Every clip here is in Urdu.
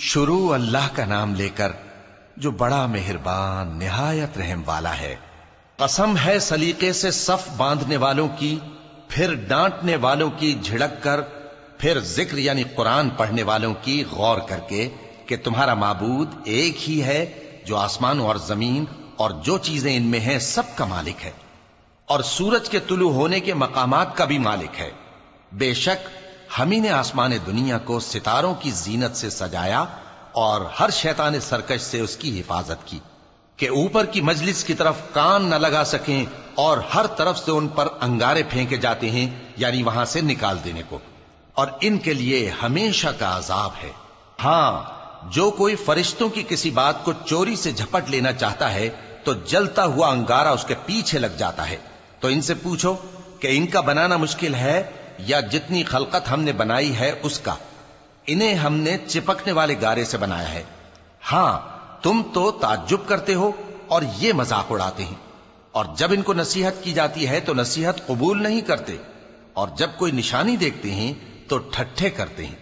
شروع اللہ کا نام لے کر جو بڑا مہربان نہایت رحم والا ہے۔ قسم ہے سلیقے سے صف باندھنے والوں کی، پھر ڈانٹنے والوں کی جھڑک کر، پھر ذکر یعنی قرآن پڑھنے والوں کی غور کر کے کہ تمہارا معبود ایک ہی ہے جو آسمان اور زمین اور جو چیزیں ان میں ہیں سب کا مالک ہے، اور سورج کے طلوع ہونے کے مقامات کا بھی مالک ہے۔ بے شک ہم ہی نے آسمان دنیا کو ستاروں کی زینت سے سجایا اور ہر شیطان سرکش سے اس کی حفاظت کی کہ اوپر کی مجلس کی طرف کان نہ لگا سکیں، اور ہر طرف سے ان پر انگارے پھینکے جاتے ہیں یعنی وہاں سے نکال دینے کو، اور ان کے لیے ہمیشہ کا عذاب ہے۔ ہاں، جو کوئی فرشتوں کی کسی بات کو چوری سے جھپٹ لینا چاہتا ہے تو جلتا ہوا انگارہ اس کے پیچھے لگ جاتا ہے۔ تو ان سے پوچھو کہ ان کا بنانا مشکل ہے یا جتنی خلقت ہم نے بنائی ہے اس کا؟ انہیں ہم نے چپکنے والے گارے سے بنایا ہے۔ ہاں، تم تو تعجب کرتے ہو اور یہ مذاق اڑاتے ہیں، اور جب ان کو نصیحت کی جاتی ہے تو نصیحت قبول نہیں کرتے، اور جب کوئی نشانی دیکھتے ہیں تو ٹھٹھے کرتے ہیں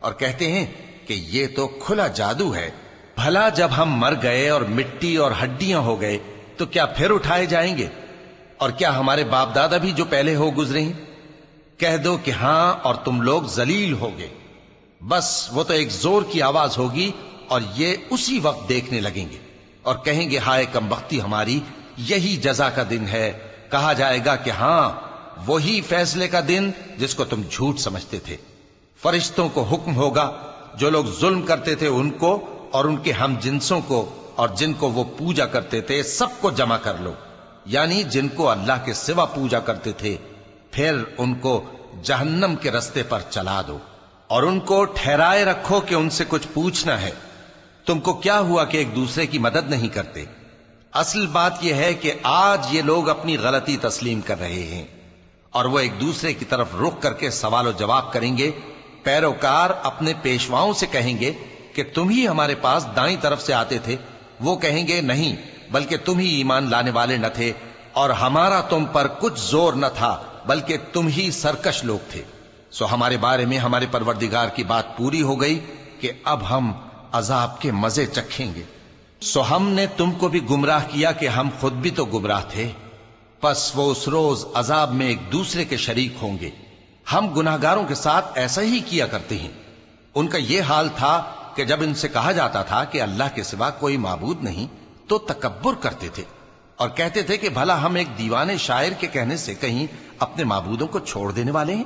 اور کہتے ہیں کہ یہ تو کھلا جادو ہے۔ بھلا جب ہم مر گئے اور مٹی اور ہڈیاں ہو گئے تو کیا پھر اٹھائے جائیں گے؟ اور کیا ہمارے باپ دادا بھی جو پہلے ہو گزرے ہیں؟ کہہ دو کہ ہاں اور تم لوگ ذلیل ہوگے۔ بس وہ تو ایک زور کی آواز ہوگی اور یہ اسی وقت دیکھنے لگیں گے اور کہیں گے ہائے کمبختی ہماری، یہی جزا کا دن ہے۔ کہا جائے گا کہ ہاں، وہی فیصلے کا دن جس کو تم جھوٹ سمجھتے تھے۔ فرشتوں کو حکم ہوگا جو لوگ ظلم کرتے تھے ان کو اور ان کے ہم جنسوں کو اور جن کو وہ پوجا کرتے تھے سب کو جمع کر لو، یعنی جن کو اللہ کے سوا پوجا کرتے تھے، پھر ان کو جہنم کے رستے پر چلا دو اور ان کو ٹھہرائے رکھو کہ ان سے کچھ پوچھنا ہے۔ تم کو کیا ہوا کہ ایک دوسرے کی مدد نہیں کرتے؟ اصل بات یہ ہے کہ آج یہ لوگ اپنی غلطی تسلیم کر رہے ہیں اور وہ ایک دوسرے کی طرف رخ کر کے سوال و جواب کریں گے۔ پیروکار اپنے پیشواؤں سے کہیں گے کہ تم ہی ہمارے پاس دائیں طرف سے آتے تھے۔ وہ کہیں گے نہیں، بلکہ تم ہی ایمان لانے والے نہ تھے اور ہمارا تم پر کچھ زور نہ تھا، بلکہ تم ہی سرکش لوگ تھے۔ سو ہمارے بارے میں ہمارے پروردگار کی بات پوری ہو گئی کہ اب ہم عذاب کے مزے چکھیں گے۔ سو ہم نے تم کو بھی گمراہ کیا کہ ہم خود بھی تو گمراہ تھے، پس وہ اس روز عذاب میں ایک دوسرے کے شریک ہوں گے۔ ہم گناہگاروں کے ساتھ ایسا ہی کیا کرتے ہیں۔ ان کا یہ حال تھا کہ جب ان سے کہا جاتا تھا کہ اللہ کے سوا کوئی معبود نہیں تو تکبر کرتے تھے اور کہتے تھے کہ بھلا ہم ایک دیوانے شاعر کے کہنے سے کہیں اپنے معبودوں کو چھوڑ دینے والے ہیں؟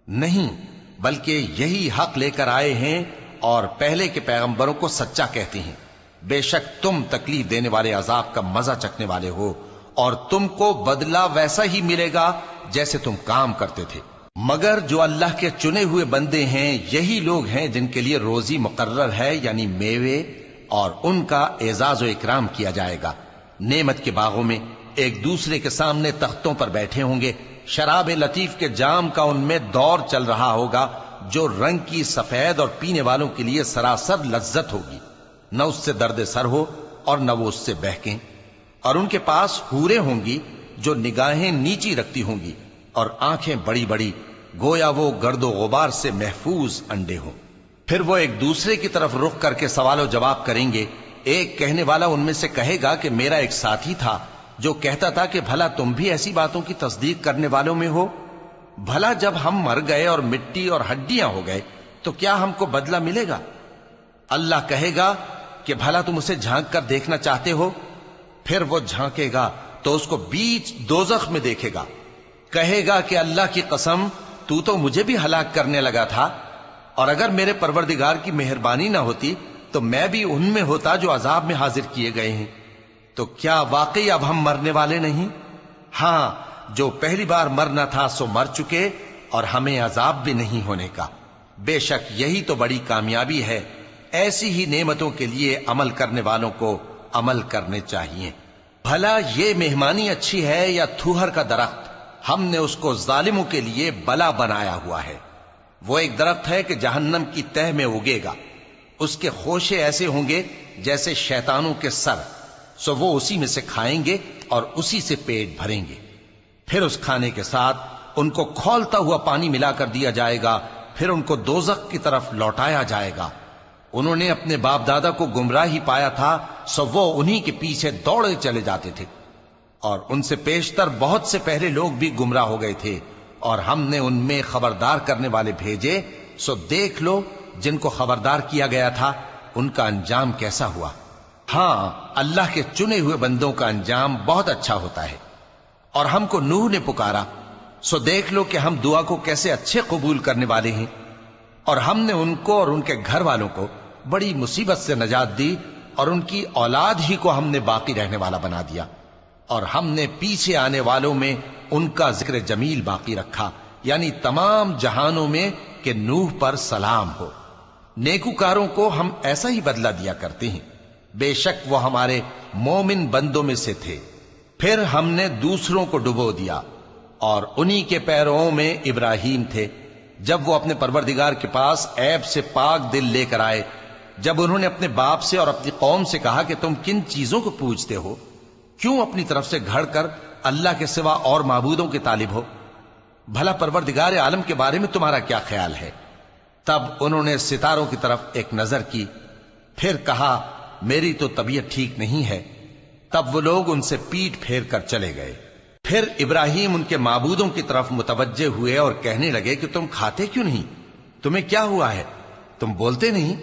نہیں، بلکہ یہی حق لے کر آئے ہیں اور پہلے کے پیغمبروں کو سچا کہتے ہیں۔ بے شک تم تکلیف دینے والے عذاب کا مزہ چکھنے والے ہو اور تم کو بدلہ ویسا ہی ملے گا جیسے تم کام کرتے تھے۔ مگر جو اللہ کے چنے ہوئے بندے ہیں یہی لوگ ہیں جن کے لیے روزی مقرر ہے، یعنی میوے، اور ان کا اعزاز و اکرام کیا جائے گا۔ نعمت کے باغوں میں ایک دوسرے کے سامنے تختوں پر بیٹھے ہوں گے، شراب لطیف کے جام کا ان میں دور چل رہا ہوگا جو رنگ کی سفید اور پینے والوں کے لیے سراسر لذت ہوگی، نہ اس سے درد سر ہو اور نہ وہ اس سے بہکیں۔ اور ان کے پاس حوریں ہوں گی جو نگاہیں نیچی رکھتی ہوں گی اور آنکھیں بڑی بڑی، گویا وہ گرد و غبار سے محفوظ انڈے ہوں۔ پھر وہ ایک دوسرے کی طرف رخ کر کے سوال و جواب کریں گے۔ ایک کہنے والا ان میں سے کہے گا کہ میرا ایک ساتھی تھا جو کہتا تھا کہ بھلا تم بھی ایسی باتوں کی تصدیق کرنے والوں میں ہو؟ بھلا جب ہم مر گئے اور مٹی اور ہڈیاں ہو گئے تو کیا ہم کو بدلہ ملے گا؟ اللہ کہے گا کہ بھلا تم اسے جھانک کر دیکھنا چاہتے ہو؟ پھر وہ جھانکے گا تو اس کو بیچ دوزخ میں دیکھے گا، کہے گا کہ اللہ کی قسم تو مجھے بھی ہلاک کرنے لگا تھا، اور اگر میرے پروردگار کی مہربانی نہ ہوتی تو میں بھی ان میں ہوتا جو عذاب میں حاضر کیے گئے ہیں۔ تو کیا واقعی اب ہم مرنے والے نہیں؟ ہاں، جو پہلی بار مرنا تھا سو مر چکے اور ہمیں عذاب بھی نہیں ہونے کا۔ بے شک یہی تو بڑی کامیابی ہے۔ ایسی ہی نعمتوں کے لیے عمل کرنے والوں کو عمل کرنے چاہیے۔ بھلا یہ مہمانی اچھی ہے یا تھوہر کا درخت؟ ہم نے اس کو ظالموں کے لیے بلا بنایا ہوا ہے۔ وہ ایک درخت ہے کہ جہنم کی تہ میں اگے گا، اس کے خوشے ایسے ہوں گے جیسے شیطانوں کے سر، سو وہ اسی میں سے کھائیں گے اور اسی سے پیٹ بھریں گے۔ پھر اس کھانے کے ساتھ ان کو کھولتا ہوا پانی ملا کر دیا جائے گا، پھر ان کو دوزخ کی طرف لوٹایا جائے گا۔ انہوں نے اپنے باپ دادا کو گمراہی پایا تھا، سو وہ انہی کے پیچھے دوڑے چلے جاتے تھے، اور ان سے پیشتر بہت سے پہلے لوگ بھی گمراہ ہو گئے تھے، اور ہم نے ان میں خبردار کرنے والے بھیجے، سو دیکھ لو جن کو خبردار کیا گیا تھا ان کا انجام کیسا ہوا۔ ہاں، اللہ کے چنے ہوئے بندوں کا انجام بہت اچھا ہوتا ہے۔ اور ہم کو نوح نے پکارا، سو دیکھ لو کہ ہم دعا کو کیسے اچھے قبول کرنے والے ہیں، اور ہم نے ان کو اور ان کے گھر والوں کو بڑی مصیبت سے نجات دی، اور ان کی اولاد ہی کو ہم نے باقی رہنے والا بنا دیا، اور ہم نے پیچھے آنے والوں میں ان کا ذکر جمیل باقی رکھا، یعنی تمام جہانوں میں کہ نوح پر سلام ہو۔ نیکوکاروں کو ہم ایسا ہی بدلہ دیا کرتے ہیں، بے شک وہ ہمارے مومن بندوں میں سے تھے۔ پھر ہم نے دوسروں کو ڈبو دیا، اور انہی کے پیروں میں ابراہیم تھے، جب وہ اپنے پروردگار کے پاس عیب سے پاک دل لے کر آئے، جب انہوں نے اپنے باپ سے اور اپنی قوم سے کہا کہ تم کن چیزوں کو پوجتے ہو، کیوں اپنی طرف سے گھڑ کر اللہ کے سوا اور معبودوں کے طالب ہو؟ بھلا پروردگار عالم کے بارے میں تمہارا کیا خیال ہے؟ تب انہوں نے ستاروں کی طرف ایک نظر کی، پھر کہا میری تو طبیعت ٹھیک نہیں ہے۔ تب وہ لوگ ان سے پیٹ پھیر کر چلے گئے۔ پھر ابراہیم ان کے معبودوں کی طرف متوجہ ہوئے اور کہنے لگے کہ تم کھاتے کیوں نہیں؟ تمہیں کیا ہوا ہے؟ تم بولتے نہیں؟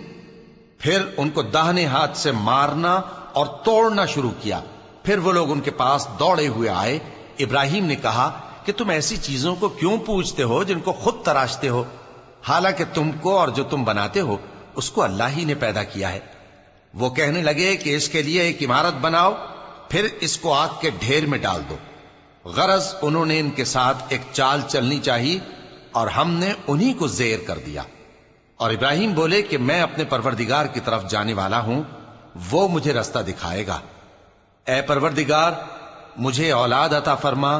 پھر ان کو داہنے ہاتھ سے مارنا اور توڑنا شروع کیا۔ پھر وہ لوگ ان کے پاس دوڑے ہوئے آئے۔ ابراہیم نے کہا کہ تم ایسی چیزوں کو کیوں پوجتے ہو جن کو خود تراشتے ہو، حالانکہ تم کو اور جو تم بناتے ہو اس کو اللہ ہی نے پیدا کیا ہے۔ وہ کہنے لگے کہ اس کے لیے ایک عمارت بناؤ، پھر اس کو آگ کے ڈھیر میں ڈال دو۔ غرض انہوں نے ان کے ساتھ ایک چال چلنی چاہی، اور ہم نے انہی کو زیر کر دیا۔ اور ابراہیم بولے کہ میں اپنے پروردگار کی طرف جانے والا ہوں، وہ مجھے رستہ دکھائے گا۔ اے پروردگار، مجھے اولاد عطا فرما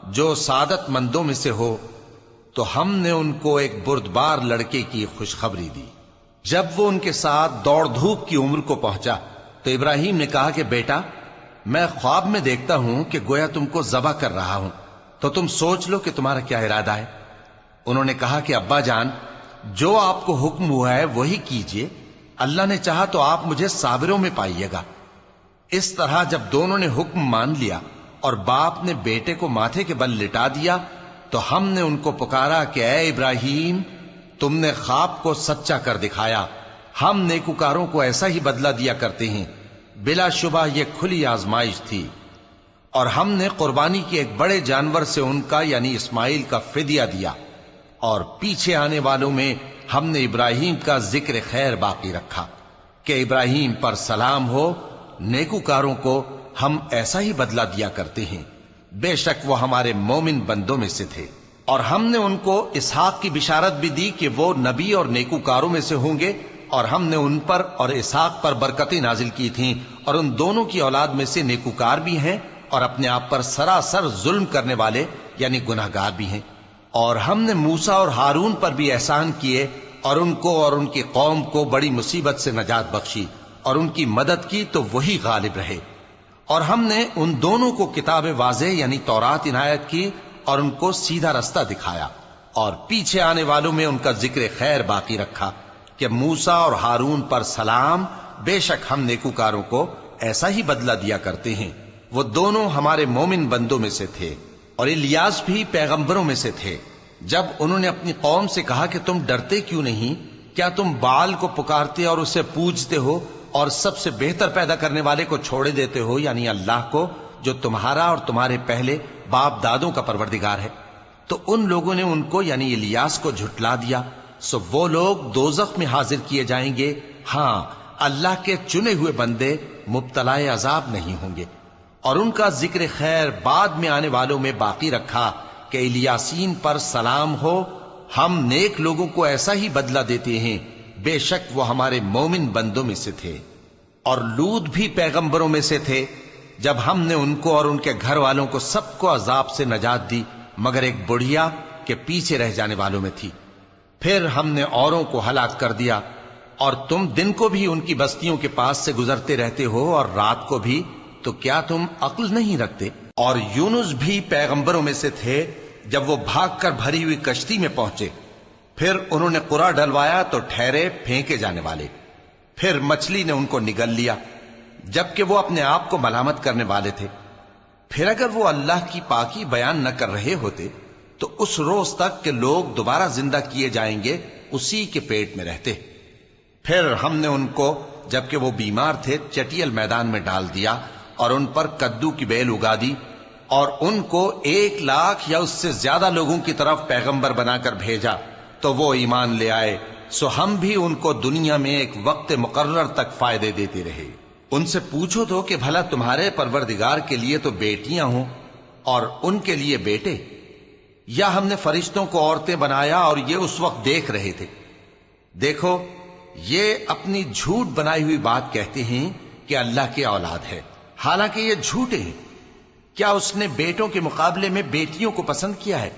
جو سعادت مندوں میں سے ہو۔ تو ہم نے ان کو ایک بردبار لڑکے کی خوشخبری دی۔ جب وہ ان کے ساتھ دوڑ دھوپ کی عمر کو پہنچا تو ابراہیم نے کہا کہ بیٹا، میں خواب میں دیکھتا ہوں کہ گویا تم کو ذبح کر رہا ہوں، تو تم سوچ لو کہ تمہارا کیا ارادہ ہے۔ انہوں نے کہا کہ ابا جان، جو آپ کو حکم ہوا ہے وہی کیجئے، اللہ نے چاہا تو آپ مجھے صابروں میں پائیے گا۔ اس طرح جب دونوں نے حکم مان لیا اور باپ نے بیٹے کو ماتھے کے بل لٹا دیا، تو ہم نے ان کو پکارا کہ اے ابراہیم، تم نے خواب کو سچا کر دکھایا، ہم نیکوکاروں کو ایسا ہی بدلہ دیا کرتے ہیں۔ بلا شبہ یہ کھلی آزمائش تھی، اور ہم نے قربانی کی ایک بڑے جانور سے ان کا یعنی اسماعیل کا فدیہ دیا، اور پیچھے آنے والوں میں ہم نے ابراہیم کا ذکر خیر باقی رکھا کہ ابراہیم پر سلام ہو۔ نیکوکاروں کو ہم ایسا ہی بدلہ دیا کرتے ہیں، بے شک وہ ہمارے مومن بندوں میں سے تھے۔ اور ہم نے ان کو اسحاق کی بشارت بھی دی کہ وہ نبی اور نیکوکاروں میں سے ہوں گے، اور ہم نے ان پر اور اسحاق پر برکتیں نازل کی تھیں، اور ان دونوں کی اولاد میں سے نیکوکار بھی ہیں اور اپنے آپ پر سراسر ظلم کرنے والے یعنی گناہگار بھی ہیں۔ اور ہم نے موسیٰ اور ہارون پر بھی احسان کیے، اور ان کو اور ان کی قوم کو بڑی مصیبت سے نجات بخشی، اور ان کی مدد کی تو وہی غالب رہے۔ اور ہم نے ان دونوں کو کتاب واضح یعنی تورات عنایت کی، اور ان کو سیدھا رستہ دکھایا، اور پیچھے آنے والوں میں ان کا ذکر خیر باقی رکھا کہ موسیٰ اور ہارون پر سلام، بے شک ہم نیکوکاروں کو ایسا ہی بدلہ دیا کرتے ہیں۔ وہ دونوں ہمارے مومن بندوں میں سے تھے، اور الیاس بھی پیغمبروں میں سے تھے۔ جب انہوں نے اپنی قوم سے کہا کہ تم ڈرتے کیوں نہیں؟ کیا تم بال کو پکارتے اور اسے پوجتے ہو، اور سب سے بہتر پیدا کرنے والے کو چھوڑے دیتے ہو یعنی اللہ کو، جو تمہارا اور تمہارے پہلے باپ دادوں کا پروردگار ہے؟ تو ان لوگوں نے ان کو یعنی الیاس کو جھٹلا دیا، سو وہ لوگ دوزخ میں حاضر کیے جائیں گے۔ ہاں، اللہ کے چنے ہوئے بندے مبتلا عذاب نہیں ہوں گے۔ اور ان کا ذکر خیر بعد میں آنے والوں میں باقی رکھا کہ الیاسین پر سلام ہو۔ ہم نیک لوگوں کو ایسا ہی بدلہ دیتے ہیں، بے شک وہ ہمارے مومن بندوں میں سے تھے۔ اور لوط بھی پیغمبروں میں سے تھے، جب ہم نے ان کو اور ان کے گھر والوں کو سب کو عذاب سے نجات دی، مگر ایک بڑھیا کہ پیچھے رہ جانے والوں میں تھی۔ پھر ہم نے اوروں کو ہلاک کر دیا، اور تم دن کو بھی ان کی بستیوں کے پاس سے گزرتے رہتے ہو اور رات کو بھی، تو کیا تم عقل نہیں رکھتے؟ اور یونس بھی پیغمبروں میں سے تھے، جب وہ بھاگ کر بھری ہوئی کشتی میں پہنچے، پھر انہوں نے قرا ڈلوایا تو ٹھہرے پھینکے جانے والے۔ پھر مچھلی نے ان کو نگل لیا جبکہ وہ اپنے آپ کو ملامت کرنے والے تھے۔ پھر اگر وہ اللہ کی پاکی بیان نہ کر رہے ہوتے تو اس روز تک کہ لوگ دوبارہ زندہ کیے جائیں گے اسی کے پیٹ میں رہتے۔ پھر ہم نے ان کو جبکہ وہ بیمار تھے چٹیل میدان میں ڈال دیا اور ان پر کدو کی بیل اگا دی، اور ان کو 1,00,000 یا اس سے زیادہ لوگوں کی طرف پیغمبر بنا کر بھیجا تو وہ ایمان لے آئے، سو ہم بھی ان کو دنیا میں ایک وقت مقرر تک فائدے دیتے رہے۔ ان سے پوچھو تو کہ بھلا تمہارے پروردگار کے لیے تو بیٹیاں ہوں اور ان کے لیے بیٹے، یا ہم نے فرشتوں کو عورتیں بنایا اور یہ اس وقت دیکھ رہے تھے؟ دیکھو، یہ اپنی جھوٹ بنائی ہوئی بات کہتے ہیں کہ اللہ کی اولاد ہے، حالانکہ یہ جھوٹے ہیں۔ کیا اس نے بیٹوں کے مقابلے میں بیٹیوں کو پسند کیا ہے؟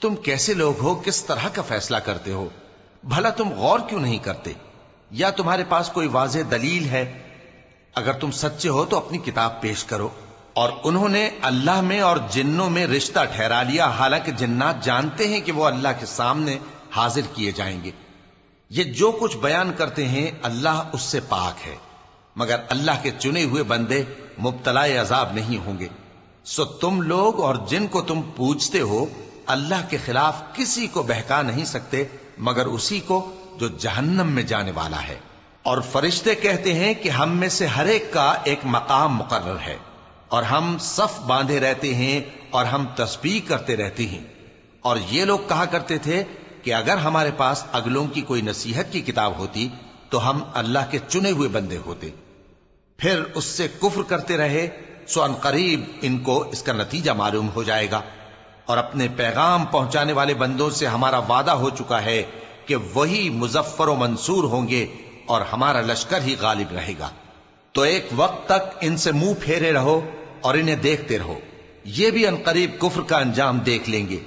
تم کیسے لوگ ہو، کس طرح کا فیصلہ کرتے ہو؟ بھلا تم غور کیوں نہیں کرتے؟ یا تمہارے پاس کوئی واضح دلیل ہے؟ اگر تم سچے ہو تو اپنی کتاب پیش کرو۔ اور انہوں نے اللہ میں اور جنوں میں رشتہ ٹھہرا لیا، حالانکہ جنات جانتے ہیں کہ وہ اللہ کے سامنے حاضر کیے جائیں گے۔ یہ جو کچھ بیان کرتے ہیں اللہ اس سے پاک ہے، مگر اللہ کے چنے ہوئے بندے مبتلا عذاب نہیں ہوں گے۔ سو تم لوگ اور جن کو تم پوجتے ہو اللہ کے خلاف کسی کو بہکا نہیں سکتے مگر اسی کو جو جہنم میں جانے والا ہے۔ اور فرشتے کہتے ہیں کہ ہم میں سے ہر ایک کا ایک مقام مقرر ہے، اور ہم صف باندھے رہتے ہیں اور ہم تسبیح کرتے رہتے ہیں۔ اور یہ لوگ کہا کرتے تھے کہ اگر ہمارے پاس اگلوں کی کوئی نصیحت کی کتاب ہوتی تو ہم اللہ کے چنے ہوئے بندے ہوتے۔ پھر اس سے کفر کرتے رہے، سو ان قریب ان کو اس کا نتیجہ معلوم ہو جائے گا۔ اور اپنے پیغام پہنچانے والے بندوں سے ہمارا وعدہ ہو چکا ہے کہ وہی مظفر و منصور ہوں گے اور ہمارا لشکر ہی غالب رہے گا۔ تو ایک وقت تک ان سے منہ پھیرے رہو اور انہیں دیکھتے رہو، یہ بھی ان قریب کفر کا انجام دیکھ لیں گے۔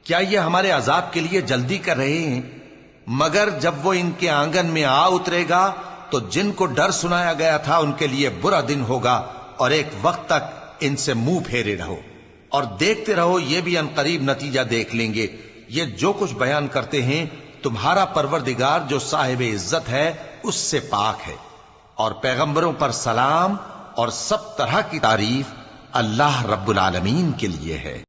کیا یہ ہمارے عذاب کے لیے جلدی کر رہے ہیں؟ مگر جب وہ ان کے آنگن میں آ اترے گا تو جن کو ڈر سنایا گیا تھا ان کے لیے برا دن ہوگا، اور ایک وقت تک ان سے منہ پھیرے رہو اور دیکھتے رہو، یہ بھی ان قریب نتیجہ دیکھ لیں گے۔ یہ جو کچھ بیان کرتے ہیں تمہارا پروردگار جو صاحب عزت ہے اس سے پاک ہے، اور پیغمبروں پر سلام اور سب طرح کی تعریف اللہ رب العالمین کے لیے ہے۔